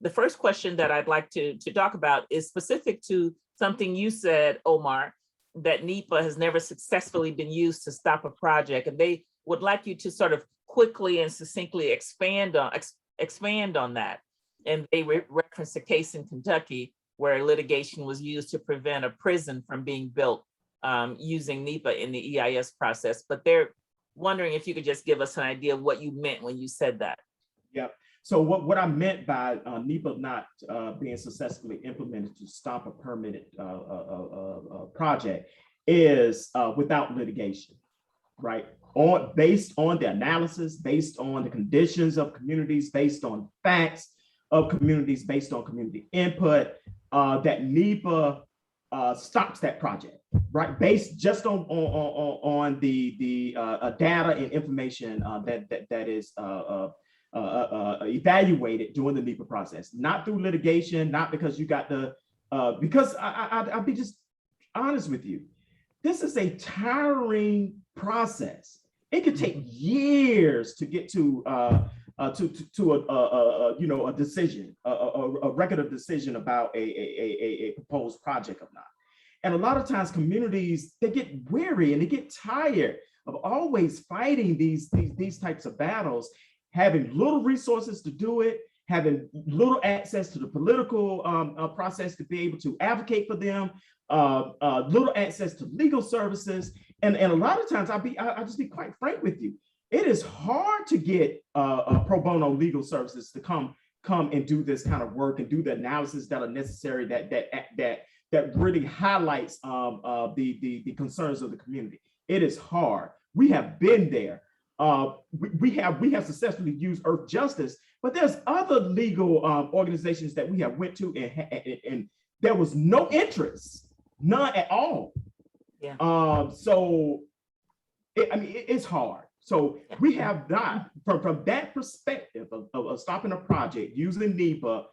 S2: the first question that I'd like to talk about is specific to something you said, Omar, that NEPA has never successfully been used to stop a project. And they would like you to sort of quickly and succinctly expand on that. And they reference a case in Kentucky where litigation was used to prevent a prison from being built using NEPA in the EIS process. But they're wondering if you could just give us an idea of what you meant when you said that.
S1: Yeah. So what I meant by NEPA not being successfully implemented to stop a permitted project is without litigation, right? Based on the analysis, based on the conditions of communities, based on facts of communities, based on community input, that NEPA stops that project, right? Based just on the data and information that is evaluated during the NEPA process, not through litigation, not because you got because I'll be just honest with you. This is a tiring process. It could take years to get to a decision, a record of decision about a proposed project or not. And a lot of times communities, they get weary and they get tired of always fighting these types of battles, having little resources to do it, having little access to the political process to be able to advocate for them, little access to legal services. And a lot of times, I'll just be quite frank with you, it is hard to get pro bono legal services to come and do this kind of work and do the analysis that are necessary that really highlights the concerns of the community. It is hard. We have been there. we have successfully used Earth Justice, but there's other legal organizations that we have went to and there was no interest, none at all.
S2: Yeah.
S1: So it's hard. So we have not, from that perspective of stopping a project using NEPA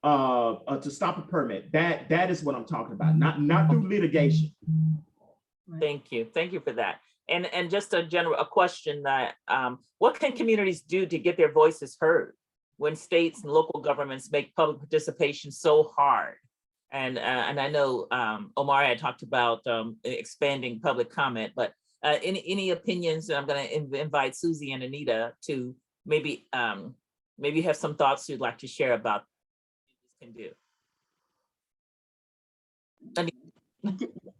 S1: to stop a permit, that is what I'm talking about, not through litigation.
S2: Thank you for that. And just a question that what can communities do to get their voices heard when states and local governments make public participation so hard? And I know Omar had talked about expanding public comment, but any opinions? I'm going to invite Suzi and Anita to maybe have some thoughts you'd like to share about what this can do.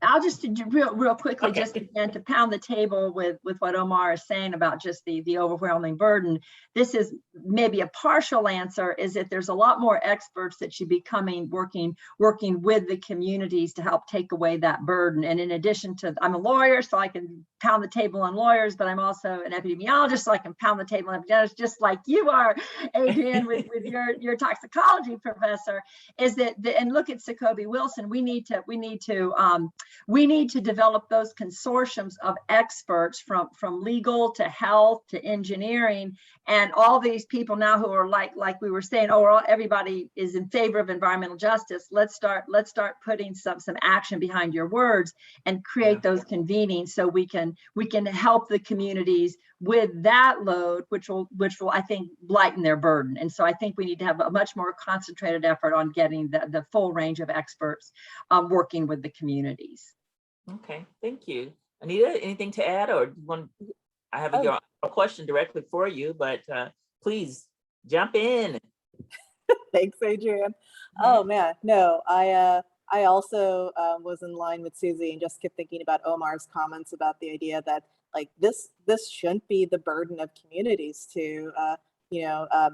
S3: I'll just real quickly,
S2: Okay.
S3: just again to pound the table with what Omar is saying about just the overwhelming burden. This is maybe a partial answer, is that there's a lot more experts that should be working with the communities to help take away that burden. And in addition to, I'm a lawyer, so I can pound the table on lawyers, but I'm also an epidemiologist, so I can pound the table on epidemiologists, just like you are, Adrienne, with your toxicology professor. Is that and look at Sokobi Wilson. We need to develop those consortiums of experts from legal to health to engineering, and all these people now who are like we were saying, everybody is in favor of environmental justice. Let's start putting some action behind your words and create those convenings so we can help the communities with that load, which will I think lighten their burden. And so I think we need to have a much more concentrated effort on getting the full range of experts working with the communities.
S2: Okay, thank you. Anita, anything to add, or do you want? I have a question directly for you, but please jump in.
S4: Thanks, Adrienne. Oh man, no, I also was in line with Suzi and just kept thinking about Omar's comments about the idea that like this shouldn't be the burden of communities to,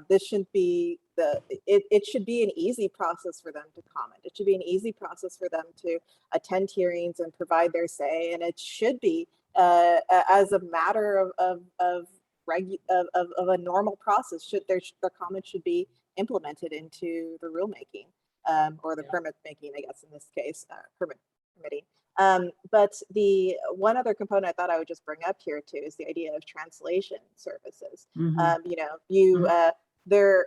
S4: this shouldn't be it should be an easy process for them to comment. It should be an easy process for them to attend hearings and provide their say. And it should be as a matter of a normal process. Their comments should be implemented into the rulemaking or the permit making, I guess in this case, permitting. But the one other component I thought I would just bring up here too is the idea of translation services.
S3: Mm-hmm.
S4: There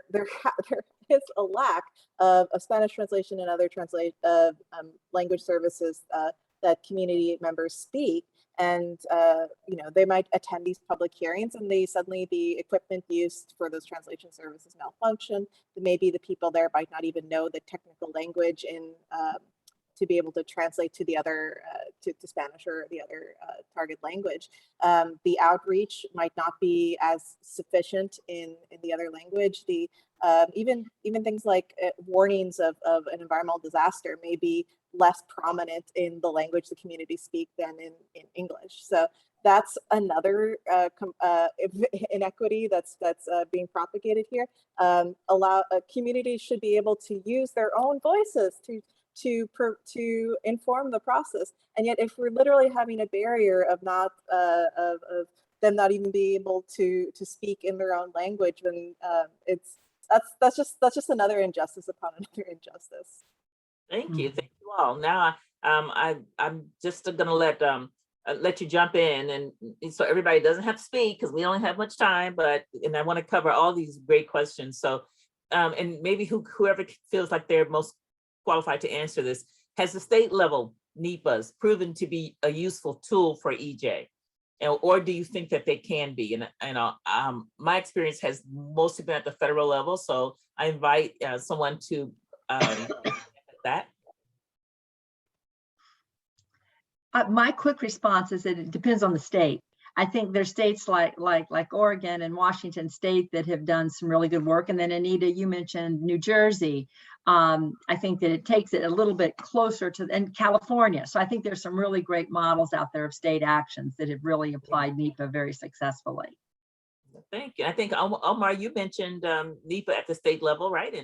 S4: is a lack of Spanish translation and other language services that community members speak. And they might attend these public hearings and suddenly the equipment used for those translation services malfunction. Maybe the people there might not even know the technical language to be able to translate to the other to Spanish or the other target language. The outreach might not be as sufficient in the other language. The even things like warnings of an environmental disaster may be less prominent in the language the community speak than in English. So that's another inequity that's being propagated here. Communities should be able to use their own voices to inform the process, and yet if we're literally having a barrier of them not even being able to speak in their own language, then that's just another injustice upon another injustice.
S2: Thank you all. Now I'm just gonna let you jump in, and so everybody doesn't have to speak because we don't have much time, and I want to cover all these great questions. So and maybe whoever feels like they're most qualified to answer this, has the state level NEPAs proven to be a useful tool for EJ? Or do you think that they can be? And my experience has mostly been at the federal level. So I invite someone to that.
S3: My quick response is that it depends on the state. I think there's states like Oregon and Washington State that have done some really good work. And then Anita, you mentioned New Jersey. I think that it takes it a little bit closer to, and California. So I think there's some really great models out there of state actions that have really applied NEPA very successfully.
S2: Thank you. I think Omar, you mentioned NEPA at the state level, right?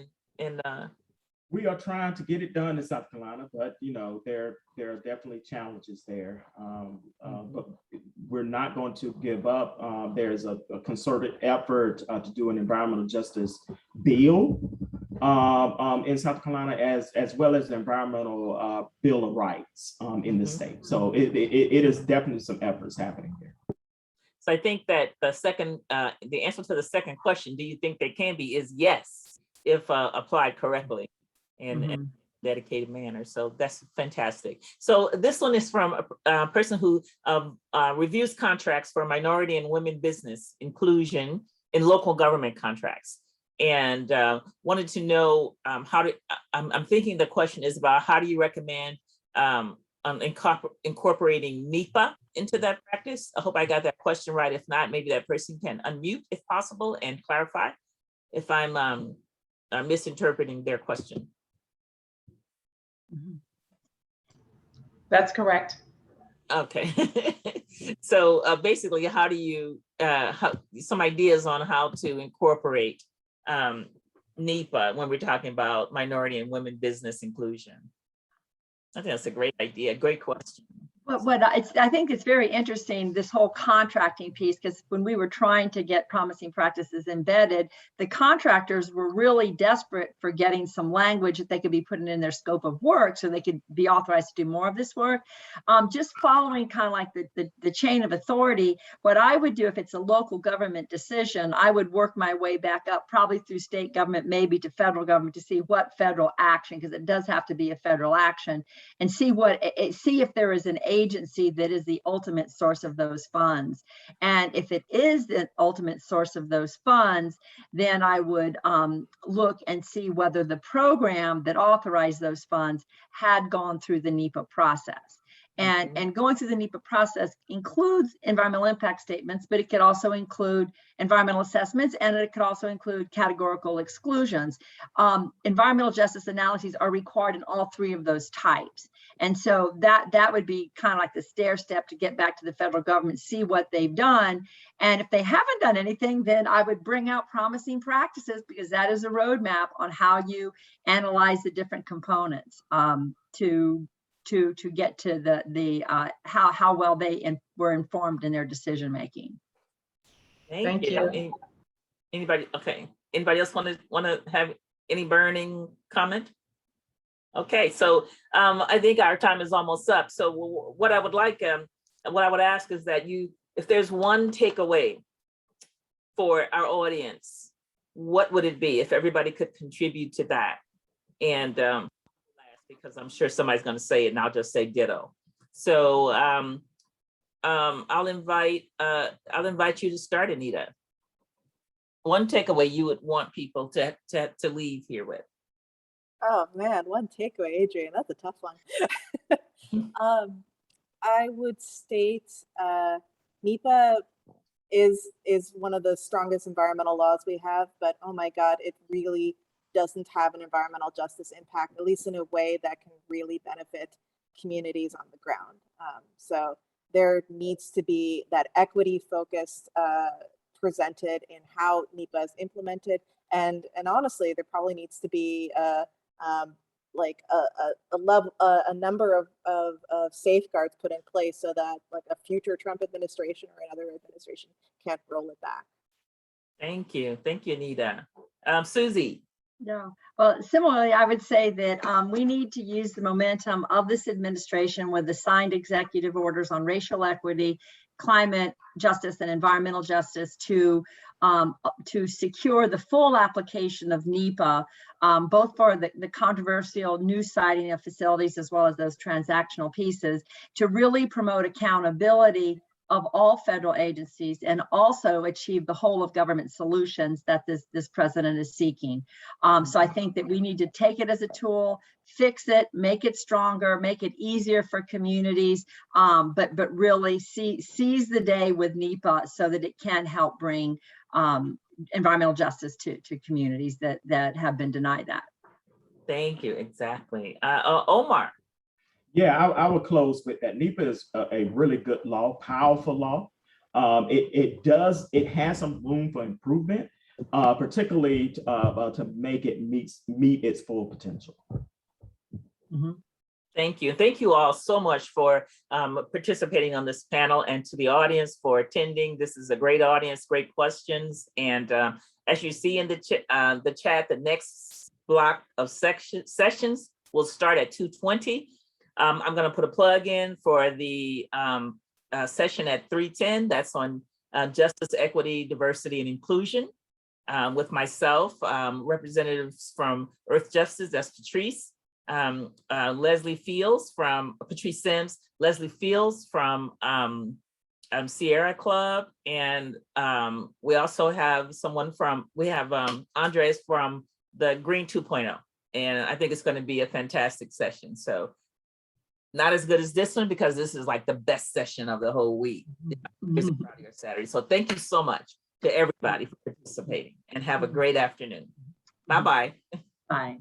S1: We are trying to get it done in South Carolina, but there are definitely challenges there. But we're not going to give up. There's a concerted effort to do an environmental justice bill in South Carolina, as well as the environmental bill of rights in the state. So it is definitely some efforts happening there.
S2: So I think that the answer to the second question, do you think they can be, is yes, if applied correctly and in a dedicated manner. So that's fantastic. So this one is from a person who reviews contracts for minority and women business inclusion in local government contracts. And wanted to know I'm thinking the question is about how do you recommend incorporating NEPA into that practice? I hope I got that question right. If not, maybe that person can unmute if possible and clarify if I'm misinterpreting their question.
S5: That's correct.
S2: Okay. So basically, how do you, some ideas on how to incorporate NEPA when we're talking about minority and women business inclusion? I think that's a great idea, great question.
S3: But I think it's very interesting, this whole contracting piece, because when we were trying to get promising practices embedded, the contractors were really desperate for getting some language that they could be putting in their scope of work so they could be authorized to do more of this work. Just following kind of like the chain of authority, what I would do if it's a local government decision, I would work my way back up, probably through state government, maybe to federal government, to see what federal action, because it does have to be a federal action, and see if there is an agency that is the ultimate source of those funds. And if it is the ultimate source of those funds, then I would look and see whether the program that authorized those funds had gone through the NEPA process. And going through the NEPA process includes environmental impact statements, but it could also include environmental assessments, and it could also include categorical exclusions. Environmental justice analyses are required in all three of those types. And so that would be kind of like the stair step to get back to the federal government, see what they've done. And if they haven't done anything, then I would bring out promising practices, because that is a roadmap on how you analyze the different components to get to the how well they were informed in their decision making.
S2: Thank you. Anybody? Okay. Anybody else want to have any burning comment? Okay, so I think our time is almost up. So what I would like, what I would ask is that if there's one takeaway for our audience, what would it be if everybody could contribute to that? And because I'm sure somebody's going to say it, and I'll just say ditto. So I'll invite you to start, Anita. One takeaway you would want people to leave here with.
S4: Oh man, one takeaway, Adrienne, that's a tough one. I would state NEPA is one of the strongest environmental laws we have, but oh my God, it really doesn't have an environmental justice impact, at least in a way that can really benefit communities on the ground. So there needs to be that equity focused presented in how NEPA is implemented. And honestly, there probably needs to be a number of safeguards put in place so that like a future Trump administration or another administration can't roll it back.
S2: Thank you, Anita. Suzi.
S3: Yeah, well, similarly, I would say that we need to use the momentum of this administration with the signed executive orders on racial equity, climate justice, and environmental justice to secure the full application of NEPA, both for the controversial new siting of facilities as well as those transactional pieces, to really promote accountability of all federal agencies and also achieve the whole of government solutions that this president is seeking. So I think that we need to take it as a tool, fix it, make it stronger, make it easier for communities, but really seize the day with NEPA so that it can help bring environmental justice to communities that have been denied that.
S2: Thank you, exactly. Omar.
S1: Yeah, I would close with that. NEPA is a really good law, powerful law. It has some room for improvement, particularly to make it meet its full potential.
S3: Mm-hmm.
S2: Thank you. Thank you all so much for participating on this panel, and to the audience for attending. This is a great audience, great questions. And as you see in the chat, the next block of sessions will start at 2:20. I'm going to put a plug in for the session at 3:10. That's on justice, equity, diversity, and inclusion with myself, representatives from Earth Justice, that's Patrice. Leslie Fields from Patrice Sims, Leslie Fields from Sierra Club, and we also have someone from, Andres from the Green 2.0, and I think it's going to be a fantastic session. So not as good as this one, because this is like the best session of the whole week. It's Friday or Saturday. So thank you so much to everybody for participating, and have a great afternoon. Bye-bye.
S3: Bye.